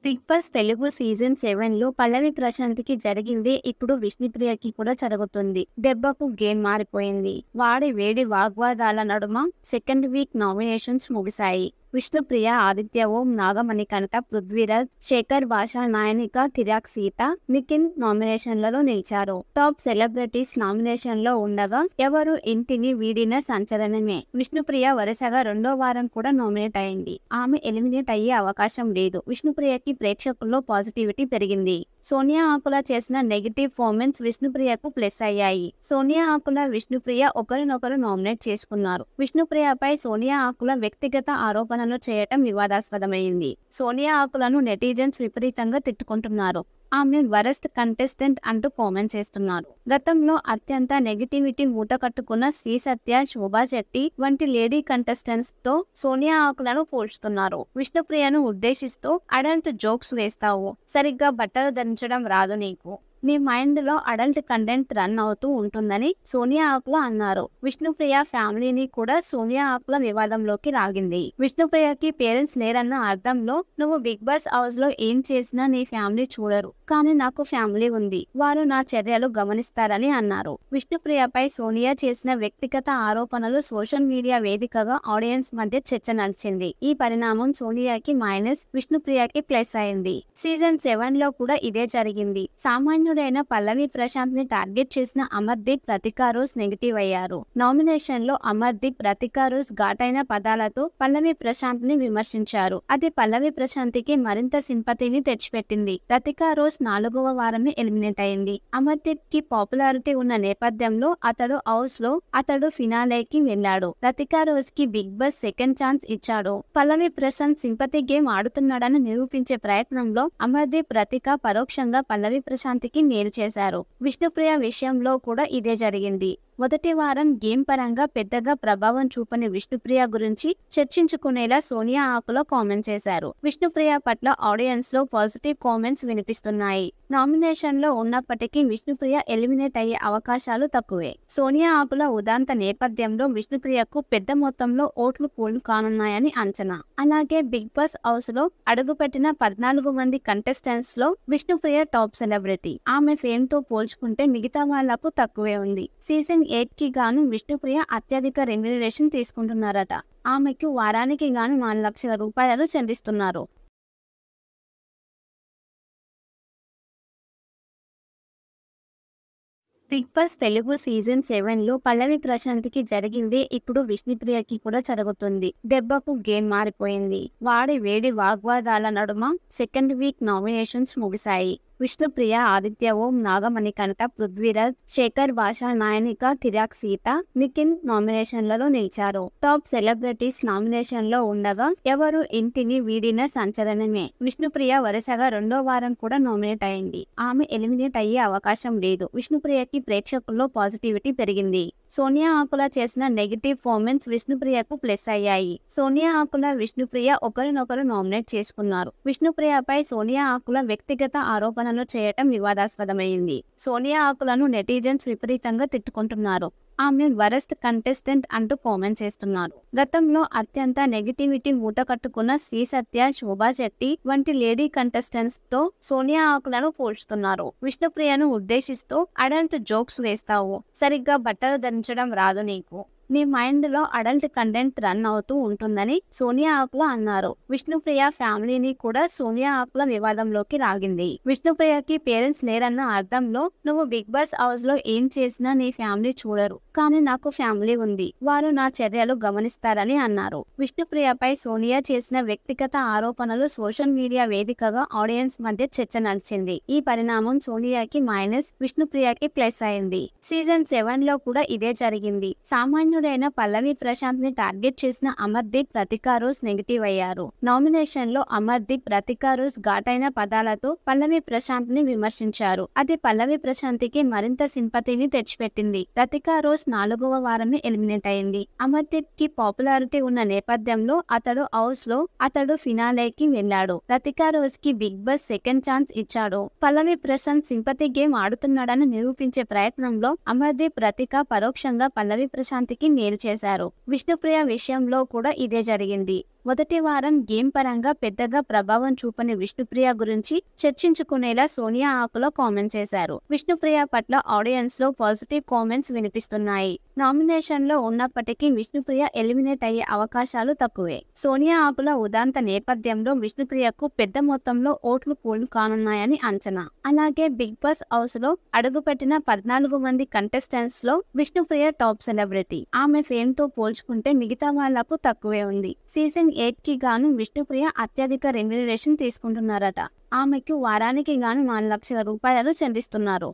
Big boss Telugu season 7లో పల్లవి ప్రశాంత్‌కి జరిగిందే ఇప్పుడు విష్ణుప్రియకి కూడా జరుగుతుంది. దెబ్బకు గేమ్ మారిపోయింది. వాడి వేడి వాగ్వాదాల నడుమ సెకండ్ వీక్ నామినేషన్స్ ముగిశాయి. విష్ణుప్రియ, ఆదిత్య ఓం, నాగమణికంఠ, పృథ్వీరాజ్, శేఖర్ భాష, నాయనిక, కిరాక్ సీత, నిఖిల్ నామినేషన్లలో నిలిచారు. టాప్ సెలబ్రిటీస్ నామినేషన్లో ఉండగా ఎవరు ఇంటిని వీడిన సంచలనమే. విష్ణుప్రియ వరుసగా రెండో వారం కూడా నామినేట్ అయింది. ఆమె ఎలిమినేట్ అయ్యే అవకాశం లేదు. విష్ణుప్రియకి ప్రేక్షకుల్లో పాజిటివిటీ పెరిగింది. సోనియా ఆకుల చేసిన నెగిటివ్ కామెంట్స్ విష్ణుప్రియకు ప్లస్ అయ్యాయి. సోనియా ఆకుల, విష్ణుప్రియ ఒకరినొకరు నామినేట్ చేసుకున్నారు. విష్ణుప్రియపై సోనియా ఆకుల వ్యక్తిగత ఆరోపణలు చేయటం వివాదాస్పదమైంది. సోనియా ఆకులను నెటిజన్స్ విపరీతంగా తిట్టుకుంటున్నారు. ఆమె వరస్ట్ కంటెస్టెంట్ అంటూ కామెంట్ చేస్తున్నారు. గతంలో అత్యంత నెగిటివిటీ మూటకట్టుకున్న శ్రీ సత్య, శోభా శెట్టి వంటి లేడీ కంటెస్టెంట్స్ తో సోనియా ఆకులను పోల్చుతున్నారు. విష్ణుప్రియను ఉద్దేశిస్తూ అడల్ట్ జోక్స్ వేస్తావు, సరిగ్గా బట్టలు ధరించడం రాదు నీకు, నీ మైండ్ లో అడల్ట్ కంటెంట్ రన్ అవుతూ ఉంటుందని సోనియా ఆకుల అన్నారు. విష్ణుప్రియ ఫ్యామిలీని కూడా సోనియా ఆకుల వివాదంలోకి రాగింది. విష్ణుప్రియకి పేరెంట్స్ లేరన్న అర్థంలో నువ్వు బిగ్ బాస్ హౌస్ లో ఏం చేసినా నీ ఫ్యామిలీ చూడరు, కానీ నాకు ఫ్యామిలీ ఉంది, వారు నా చర్యలు గమనిస్తారని అన్నారు. విష్ణుప్రియపై సోనియా చేసిన వ్యక్తిగత ఆరోపణలు సోషల్ మీడియా వేదికగా ఆడియన్స్ మధ్య చర్చ నడిచింది. ఈ పరిణామం సోనియాకి మైనస్, విష్ణుప్రియకి ప్లస్ అయింది. సీజన్ 7 లో కూడా ఇదే జరిగింది. సామాన్యుడైన పల్లవి ప్రశాంత్ ని టార్గెట్ చేసిన అమర్దీప్, ప్రతికా రోజ్ నెగిటివ్ అయ్యారు. నామినేషన్ లో అమర్దీప్, ప్రతికా రోజ్ ఘాటైన పదాలతో పల్లవి ప్రశాంత్ ని విమర్శించారు. అది పల్లవి ప్రశాంత్ కి మరింత సింపతిని తెచ్చిపెట్టింది. ప్రతికా రోజ్ 4వ వారంలో ఎలిమినేట్ అయింది. అమర్దీప్ కి పాపులారిటీ ఉన్న నేపథ్యంలో అతడు ఫినాలేకి వెళ్లాడు. ప్రతికా రోజ్ కి బిగ్ బాస్ సెకండ్ ఛాన్స్ ఇచ్చాడు. పల్లవి ప్రశాంత్ సింపతి గేమ్ ఆడుతున్నాడని నిరూపించే ప్రయత్నంలో అమర్దీప్, ప్రతిక పరోక్షంగా పల్లవి ప్రశాంత్ కి మేలు చేశారు. విష్ణుప్రియ విషయంలో కూడా ఇదే జరిగింది. మొదటి వారం గేమ్ పరంగా పెద్దగా ప్రభావం చూపని విష్ణుప్రియ గురించి చర్చించుకునేలా సోనియా ఆకుల కామెంట్ చేశారు. విష్ణుప్రియ పట్ల ఆడియన్స్ లో పాజిటివ్ కామెంట్స్ వినిపిస్తున్నాయి. నామినేషన్ లో ఉన్నప్పటికీ విష్ణుప్రియ ఎలిమినేట్ అయ్యే అవకాశాలు తక్కువే. సోనియా ఆకుల ఉదాంత నేపథ్యంలో విష్ణుప్రియకు పెద్ద మొత్తంలో ఓట్లు పోలు కానున్నాయని అంచనా. అలాగే బిగ్ బాస్ హౌస్ లో అడుగుపెట్టిన 14 మంది కంటెస్టెంట్స్ లో విష్ణుప్రియ టాప్ సెలబ్రిటీ. ఆమె ఫేమ్ తో పోల్చుకుంటే మిగతా వాళ్లకు తక్కువే ఉంది. సీజన్ 8 కి గాను విష్ణుప్రియ అత్యధిక రెమ్యునరేషన్ తీసుకుంటున్నారట. ఆమెకు వారానికి గాను 4 లక్షల రూపాయలు చెల్లిస్తున్నారు. బిగ్ బాస్ తెలుగు సీజన్ 7లో పల్లవి ప్రశాంత్‌కి జరిగిందే ఇప్పుడు విష్ణుప్రియకి కూడా జరుగుతుంది. దెబ్బకు గేమ్ మారిపోయింది. వాడి వేడి వాగ్వాదాల నడుమ సెకండ్ వీక్ నామినేషన్స్ ముగిశాయి. విష్ణుప్రియ, ఆదిత్య ఓం, నాగమణికంఠ, పృథ్వీరాజ్, శేఖర్ భాష, నాయనిక, కిరాక్ సీత, నిఖిల్ నామినేషన్లలో నిలిచారు. టాప్ సెలబ్రిటీస్ నామినేషన్లో ఉండగా ఎవరు ఇంటిని వీడిన సంచలనమే. విష్ణుప్రియ వరుసగా రెండో వారం కూడా నామినేట్ అయింది. ఆమె ఎలిమినేట్ అయ్యే అవకాశం లేదు. విష్ణుప్రియకి ప్రేక్షకుల్లో పాజిటివిటీ పెరిగింది. సోనియా ఆకుల చేసిన నెగిటివ్ కామెంట్స్ విష్ణుప్రియకు ప్లస్ అయ్యాయి. సోనియా ఆకుల, విష్ణుప్రియ ఒకరినొకరు నామినేట్ చేసుకున్నారు. విష్ణుప్రియపై సోనియా ఆకుల వ్యక్తిగత ఆరోపణలు చేయటం వివాదాస్పదమైంది. సోనియా ఆకులను నెటిజన్స్ విపరీతంగా తిట్టుకుంటున్నారు. ఆమె వరస్ట్ కంటెస్టెంట్ అంటూ కామెంట్ చేస్తున్నారు. గతంలో అత్యంత నెగిటివిటీ మూటకట్టుకున్న శ్రీ సత్య, శోభా శెట్టి వంటి లేడీ కంటెస్టెంట్స్ తో సోనియా ఆకులను పోల్చుతున్నారు. విష్ణుప్రియను ఉద్దేశిస్తూ అడల్ట్ జోక్స్ వేస్తావు, సరిగ్గా బట్టలు ధరించడం రాదు నీకు, నీ మైండ్ లో అడల్ట్ కంటెంట్ రన్ అవుతూ ఉంటుందని సోనియా ఆకుల అన్నారు. విష్ణుప్రియ ఫ్యామిలీని కూడా సోనియా ఆకుల వివాదంలోకి రాగింది. విష్ణుప్రియకి పేరెంట్స్ లేరన్న అర్థంలో నువ్వు బిగ్ బాస్ హౌస్ లో ఏం చేసినా నీ ఫ్యామిలీ చూడరు, కానీ నాకు ఫ్యామిలీ ఉంది, వారు నా చర్యలు గమనిస్తారని అన్నారు. విష్ణుప్రియపై సోనియా చేసిన వ్యక్తిగత ఆరోపణలు సోషల్ మీడియా వేదికగా ఆడియన్స్ మధ్య చర్చ నడిచింది. ఈ పరిణామం సోనియాకి మైనస్, విష్ణుప్రియకి ప్లస్ అయింది. సీజన్ 7 లో కూడా ఇదే జరిగింది. సామాన్యుడైన పల్లవి ప్రశాంత్ ని టార్గెట్ చేసిన అమర్దీప్, ప్రతికా రోజ్ నెగిటివ్ అయ్యారు. నామినేషన్ లో అమర్దీప్, ప్రతికా రోజ్ ఘాటైన పదాలతో పల్లవి ప్రశాంత్ ని విమర్శించారు. అది పల్లవి ప్రశాంత్ కి మరింత సింపతిని తెచ్చిపెట్టింది. ప్రతికా రోజ్ 4వ వారంలో ఎలిమినేట్ అయింది. అమర్దీప్ కి పాపులారిటీ ఉన్న నేపథ్యంలో అతడు ఫినాలేకి వెళ్లాడు. ప్రతికా రోజ్ కి బిగ్ బాస్ సెకండ్ ఛాన్స్ ఇచ్చాడు. పల్లవి ప్రశాంత్ సింపతి గేమ్ ఆడుతున్నాడని నిరూపించే ప్రయత్నంలో అమర్దీప్, ప్రతిక పరోక్షంగా పల్లవి ప్రశాంత్ కి మేలు చేశారు. విష్ణుప్రియ విషయంలో కూడా ఇదే జరిగింది. మొదటి వారం గేమ్ పరంగా పెద్దగా ప్రభావం చూపని విష్ణుప్రియ గురించి చర్చించుకునేలా సోనియా ఆకుల కామెంట్ చేశారు. విష్ణుప్రియ పట్ల ఆడియన్స్ లో పాజిటివ్ కామెంట్స్ వినిపిస్తున్నాయి. నామినేషన్ లో ఉన్నప్పటికీ విష్ణుప్రియ ఎలిమినేట్ అయ్యే అవకాశాలు తక్కువే. సోనియా ఆకుల ఉదాంత నేపథ్యంలో విష్ణుప్రియకు పెద్ద మొత్తంలో ఓట్లు పోలు కానున్నాయని అంచనా. అలాగే బిగ్ బాస్ హౌస్ లో అడుగుపెట్టిన 14 మంది కంటెస్టెంట్స్ లో విష్ణుప్రియ టాప్ సెలబ్రిటీ. ఆమె ఫేమ్ తో పోల్చుకుంటే మిగతా వాళ్లకు తక్కువే ఉంది. సీజన్ 8 కి గాను విష్ణుప్రియ అత్యధిక రెమ్యునరేషన్ తీసుకుంటున్నారట. ఆమెకు వారానికి గాను 4 లక్షల రూపాయలు చెల్లిస్తున్నారు.